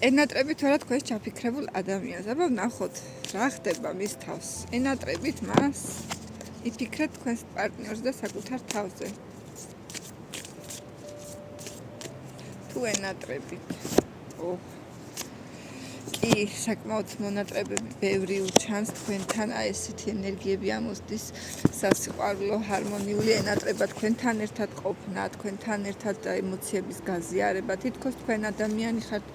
ენატრებით ვარა თქვენს ჩაფიქრებულ ადამიანს, აბა ვნახოთ რა ხდება მის თავს. ენატრებით მას იფიქრეთ თქვენს პარტნიორს და საკუთარ თავზე. თუ ენატრებით. კი, საკმაოდ მონატრებები ბევრი უჩანს თქვენთან, აი ესეთი ენერგიები ამოსდის სასიყვარულო ჰარმონიული ენატრება თქვენთან ერთად ყოფნა, თქვენთან ერთად ემოციების გაზიარება. თითქოს თქვენ ადამიანი ხართ,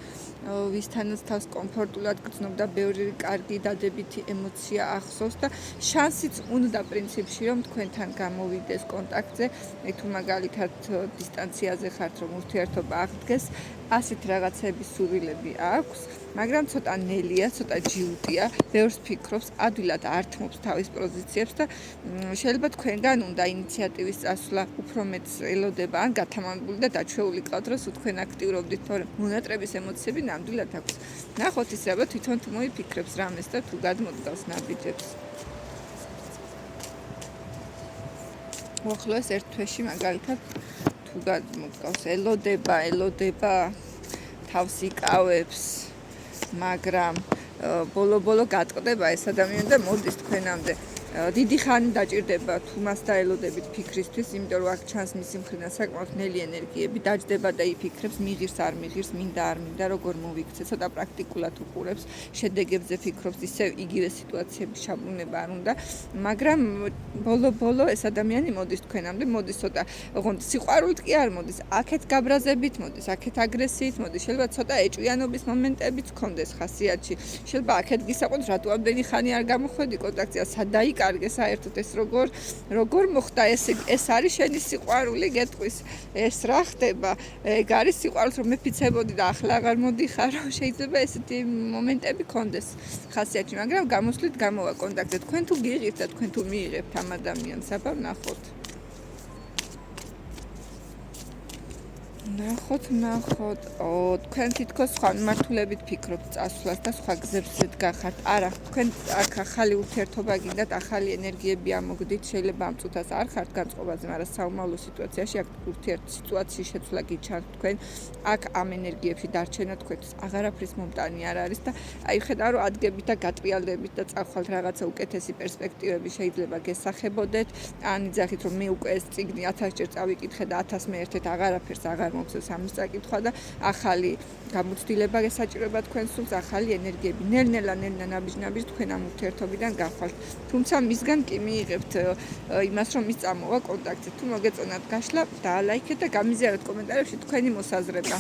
ვისთანაც თავს კომფორტულად გრძნობ და ბევრი კარგი დადებითი ემოცია ახსოვს და შანსიც უნდა პრინციპში რომ თქვენთან გამოვიდეს კონტაქტზე, თუ მაგალითად დისტანციაზე ხართ რომ ურთიერთობა აღდგეს, ასეთ რაღაცების სურვილები აქვს, მაგრამ ცოტა ნელია, ცოტა ჯიუტია, ბევრს ფიქრობს, ადვილად ართმობს თავის პოზიციებს და შეიძლება თქვენგან უნდა ინიციატივის წასვლა უფრო მეტს ელოდება ან გათამამებული და დაჩვეული ყავთ, რომ თქვენ აქტიურობდით, თორემ მონატრების ემოციები ნამდვილად აქვს. ნახოთ ის რა თვითონ თუ მოიფიქრებს რამეს და თუ გადმოდგავს ნაბიჯებს. მოხლოს ერთ თვეში მაგალითად თუ გადმოდგავს, ელოდება, თავს იკავებს, მაგრამ ბოლო გატყდება ეს ადამიანი და მოდის თქვენამდე. დიდი ხანი დაჭირდება თუ მას დაელოდებით ფიქრისთვის, იმიტომ რომ აქ ჩანს მისი მხრიდან საკმაოდ ნელი ენერგიები, დაჯდება და იფიქრებს, მიღირს არ მიღირს, მინდა არ მინდა, როგორ მოვიქცე, ცოტა პრაქტიკულად უყურებს, შედეგებზე ფიქრობს, ისევ იგივე სიტუაციების ჩაბრუნება არ უნდა, მაგრამ ბოლო ეს ადამიანი მოდის თქვენამდე, მოდის ცოტა, ოღონდ სიყვარულით კი არ მოდის, აქეთ გაბრაზებით მოდის, აქეთ აგრესიით მოდის, შეიძლება ცოტა ეჭვიანობის მომენტებიც გქონდეს ხასიათში, შეიძლება აქეთ გისაყვანოს, რატო ამდენი ხანი არ გამოხვედი კონტაქტზე, სადაი კარგე საერთოდ ეს როგორ მოხდა ეს არის შენი სიყვარული გეტყვის ეს რა ხდება ეგ არის სიყვარულს რომ მეფიცებოდი და ახლა აღარ მოდიხარ შეიძლება ესეთი მომენტები გქონდეს ხასიათში მაგრამ გამოსვლით გამოვა კონტაქტზე თქვენ თუ გიღებთ და თქვენ თუ მიიღებთ ამ ადამიანს აბა ნახოთ თქვენ თითქოს სხვა მმართველობით ფიქრობთ წასვლას და სხვა გზებზეც გახართ. არა, თქვენ აქ ახალი ურთიერთობა გინდათ, ახალი ენერგიები ამოგდით, შეიძლება ამ წუთას არ ხართ განწყობაზე, მაგრამ საომავლო სიტუაციაში აქ სიტუაციის შეცვლა გიჩანთ თქვენ. აქ ამ ენერგიებში დარჩენა თქვენთვის აღარაფრის მომტანი არ არის და აი ხედავ რომ ადგებით და გატრიალდებით და წახვალთ რაღაცა უკეთესი პერსპექტივები შეიძლება გესახებოდეთ. ან იძახით რომ მე უკვე ეს წიგნი 1000 ჯერ წავიკითხე და 1000 მე ერთ-ერთ აღარაფერს აღარ მომწევს ამის წაკითხვა და ახალი გამოცდილება გესაჭიროება თქვენ სულს ახალი ენერგიები ნელ-ნელა ნაბიჯ-ნაბიჯ თქვენ ამ ურთიერთობიდან გახვალთ თუმცა მისგან კი მიიღებთ იმას რომ ის წამოვა კონტაქტზე თუ მოგეწონათ გაშლა და ლაიქეთ და გამიზიაროთ კომენტარებში თქვენი მოსაზრება